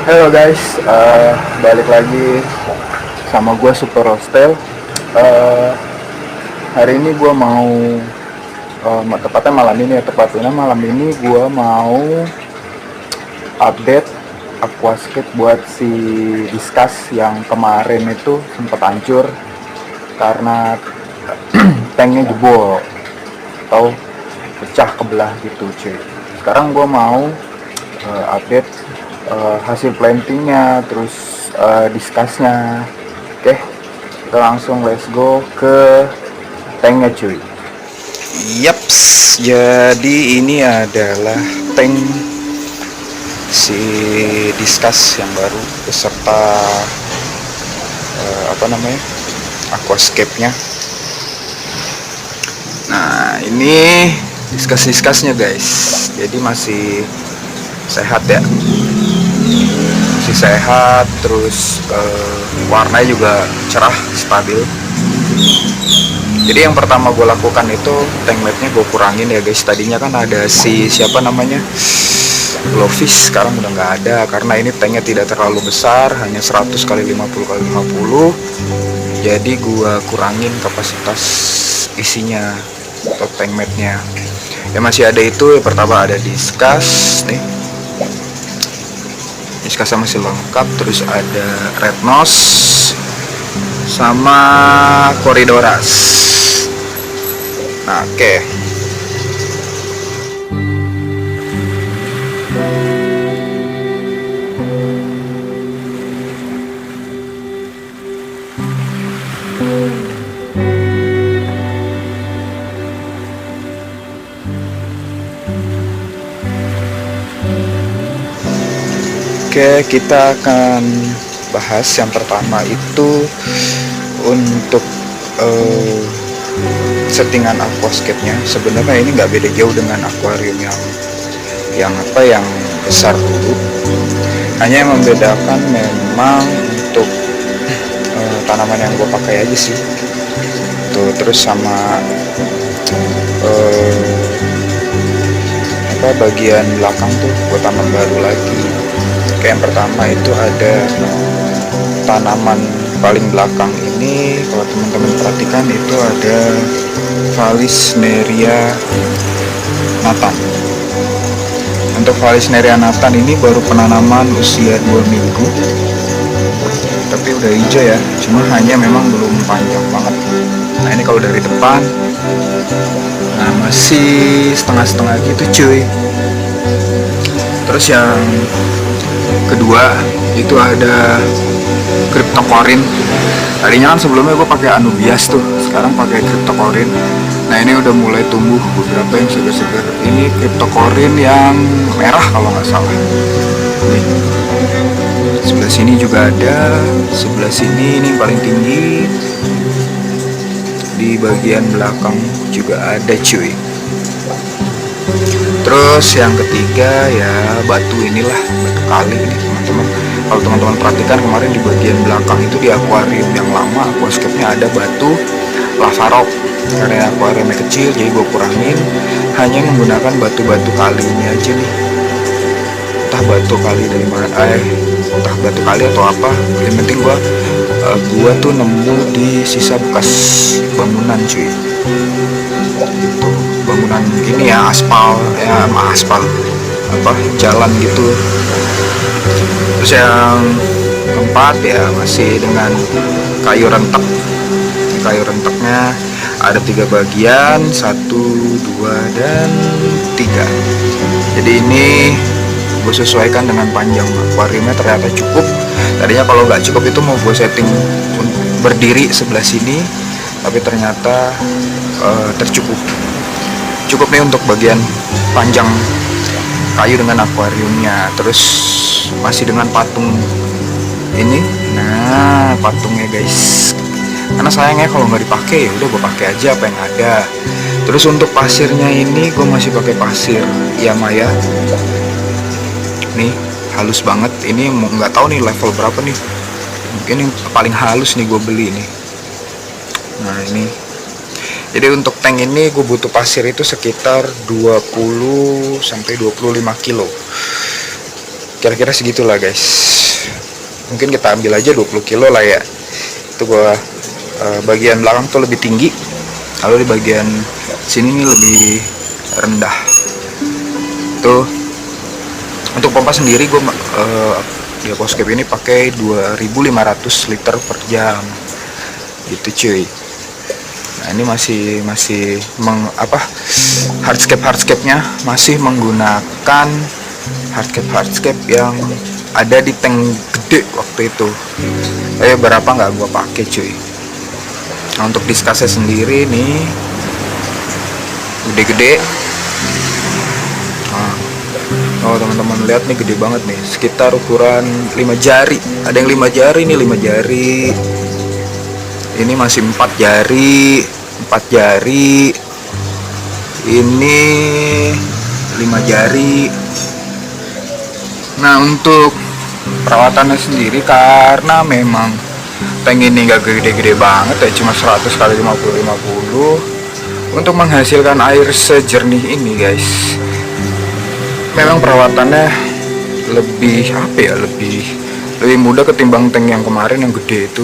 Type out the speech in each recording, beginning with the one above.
Halo guys, balik lagi sama gue Super Hostel. Eh, Hari ini gue mau, tepatnya malam ini gue mau update aquascape buat si Discuss yang kemarin itu sempat hancur karena tanknya jebol atau pecah kebelah gitu cuy. Sekarang gue mau update hasil plantingnya, terus Discussnya. Oke, kita langsung let's go ke tanknya cuy. Yaps, jadi ini adalah tank si Discuss yang baru beserta aquascape-nya. Nah, ini Discuss-nya guys. Jadi masih sehat ya. Masih sehat, terus warnanya juga cerah, stabil. Jadi yang pertama gue lakukan itu tank mapnya gue kurangin ya guys. Tadinya kan ada si siapa namanya Glowfish, sekarang udah nggak ada karena ini tanknya tidak terlalu besar, hanya 100 kali 50 kali 50. Jadi gue kurangin kapasitas isinya atau tank mapnya. Ya masih ada itu, yang pertama ada Discuss nih. Discuss masih lengkap, terus ada Red Nose sama Corydoras. Nah, oke. Oke, kita akan bahas yang pertama itu untuk settingan aquascape-nya. Sebenarnya ini nggak beda jauh dengan akuarium yang besar dulu. Hanya yang membedakan memang untuk tanaman yang gue pakai aja sih. Tuh, terus sama bagian belakang tuh gue tanam baru lagi. Kayak yang pertama itu ada tanaman paling belakang ini, kalau teman-teman perhatikan itu ada Vallisneria Nathan. Untuk Vallisneria Nathan ini baru penanaman usia 2 minggu, tapi udah hijau ya, cuma hanya memang belum panjang banget. Nah ini kalau dari depan, nah masih setengah-setengah gitu cuy. Terus yang kedua itu ada Cryptocorin. Tadinya kan sebelumnya gue pakai Anubias tuh, sekarang pakai Cryptocorin. Nah ini udah mulai tumbuh beberapa yang segar-segar. Ini Cryptocorin yang merah kalau nggak salah. Nih, sebelah sini juga ada, sebelah sini ini paling tinggi. Di bagian belakang juga ada cuy. Terus yang ketiga ya batu inilah, batu kali ini teman-teman. Kalau teman-teman perhatikan kemarin di bagian belakang itu di akuarium yang lama, aquascape-nya ada batu lava rock. Karena akuariumnya kecil jadi gue kurangin, hanya menggunakan batu-batu kali ini aja nih. Entah batu kali dari mana, entah batu kali atau apa. Yang penting gue tuh nemu di sisa bekas bangunan cuy. Gitu, bangunan ini ya, aspal jalan gitu. Terus yang keempat ya masih dengan kayu rentek. Kayu renteknya ada 3 bagian, 1, 2, dan 3. Jadi ini gue sesuaikan dengan panjang akuariumnya, ternyata cukup. Tadinya kalau nggak cukup itu mau gue setting berdiri sebelah sini, tapi ternyata tercukup. Cukup nih untuk bagian panjang kayu dengan akuariumnya. Terus masih dengan patung ini. Nah, patungnya guys, karena sayangnya kalau nggak dipakai, udah gue pakai aja apa yang ada. Terus untuk pasirnya ini gue masih pakai pasir Yamaya. Nih halus banget. Ini nggak tahu nih level berapa nih. Mungkin yang paling halus nih gue beli nih. Nah ini. Jadi untuk tank ini gue butuh pasir itu sekitar 20 sampai 25 kilo. kira-kira segitulah guys. Mungkin kita ambil aja 20 kilo lah ya. Itu gua bagian belakang tuh lebih tinggi, lalu di bagian sini nih lebih rendah. Tuh untuk pompa sendiri gue di aquascape ini pakai 2500 liter per jam gitu cuy. Nah ini masih hardscape nya masih menggunakan hardscape yang ada di tank gede waktu itu. Berapa nggak gue pakai cuy. Nah untuk diskasnya sendiri nih gede-gede. Oh teman-teman lihat nih, gede banget nih, sekitar ukuran 5 jari. Ada yang 5 jari nih, 5 jari. Ini masih 4 jari, 4 jari. Ini 5 jari. Nah untuk perawatannya sendiri, karena memang tank ini gak gede-gede banget ya, cuma 100 kali 50 untuk menghasilkan air sejernih ini guys. Memang perawatannya lebih lebih mudah ketimbang tank yang kemarin yang gede itu.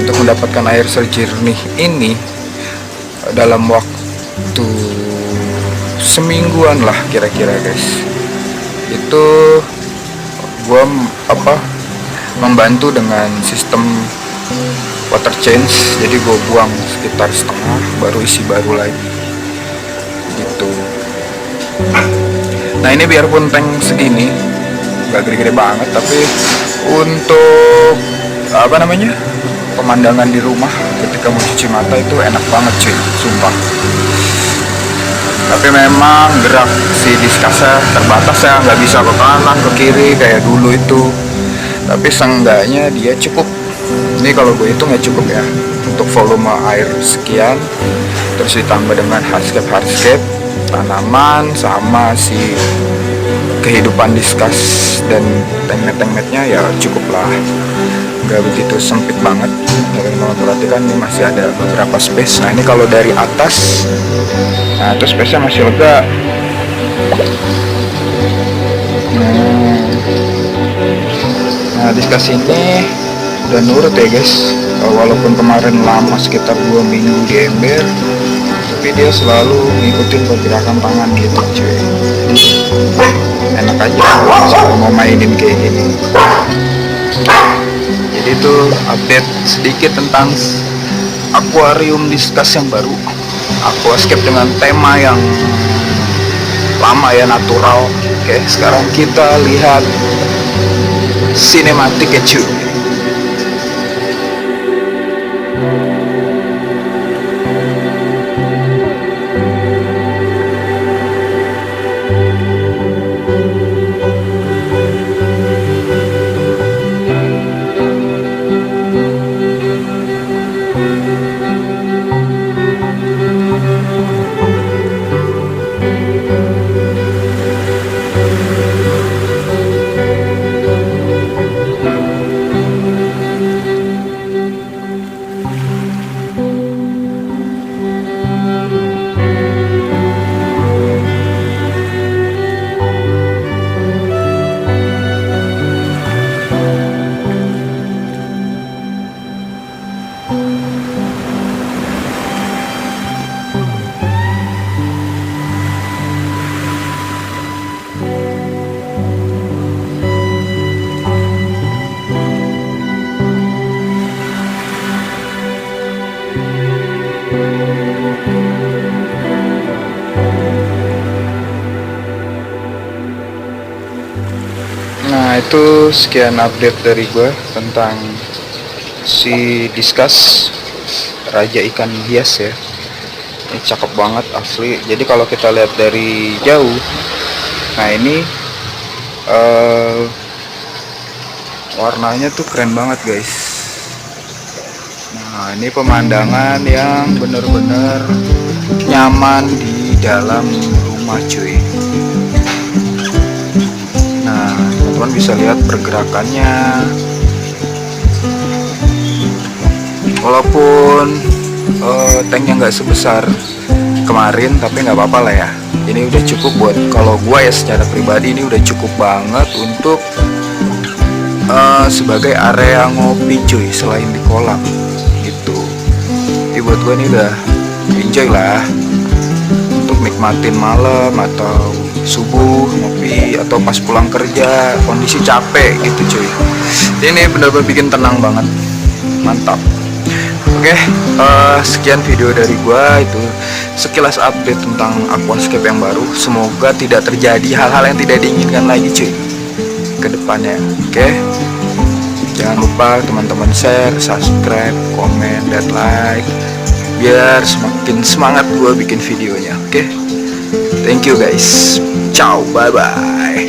Untuk mendapatkan air sejernih ini dalam waktu semingguan lah kira-kira guys. Itu gua membantu dengan sistem water change, jadi gue buang sekitar setengah baru isi baru lagi gitu. Nah ini biarpun tank segini gak gede-gede banget, tapi untuk pemandangan di rumah ketika mau cuci mata itu enak banget cuy, sumpah. Tapi memang gerak si diskasnya terbatas ya, nggak bisa ke kanan ke kiri kayak dulu itu. Tapi seenggaknya dia cukup. Ini kalau gue hitung ya cukup ya untuk volume air sekian, terus ditambah dengan hardscape tanaman sama si kehidupan diskas dan tank-metnya ya cukup lah, nggak begitu sempit banget. Kalau teman perhatikan ini masih ada beberapa space. Nah ini kalau dari atas, nah itu space-nya masih lega. Nah diskas ini udah nurut ya guys, walaupun kemarin lama sekitar 2 minggu di ember, tapi dia selalu ngikutin pergerakan tangan gitu cuy. Enak aja kalau mau mainin kayak gini. Jadi itu update sedikit tentang akuarium diskas yang baru, aquascape dengan tema yang lama ya, natural. Oke, sekarang kita lihat sinematik ya cuy. Nah itu sekian update dari gue tentang si diskas raja ikan hias ya. Ini cakep banget asli. Jadi kalau kita lihat dari jauh, nah ini warnanya tuh keren banget guys. Nah ini pemandangan yang bener-bener nyaman di dalam rumah cuy. Nah teman-teman bisa lihat pergerakannya, walaupun tanknya nggak sebesar kemarin tapi nggak apa-apa lah ya. Ini udah cukup buat, kalau gue ya secara pribadi ini udah cukup banget untuk sebagai area ngopi cuy, selain di kolam gitu. Jadi buat gue ini udah enjoy lah untuk nikmatin malam atau subuh ngopi, atau pas pulang kerja kondisi capek gitu cuy. Ini bener-bener bikin tenang banget, mantap. Oke, sekian video dari gua, itu sekilas update tentang aquascape yang baru. Semoga tidak terjadi hal-hal yang tidak diinginkan lagi cuy ke depannya. Oke, jangan lupa teman-teman share, subscribe, komen, dan like biar semakin semangat gua bikin videonya. Oke, thank you guys, ciao, bye bye.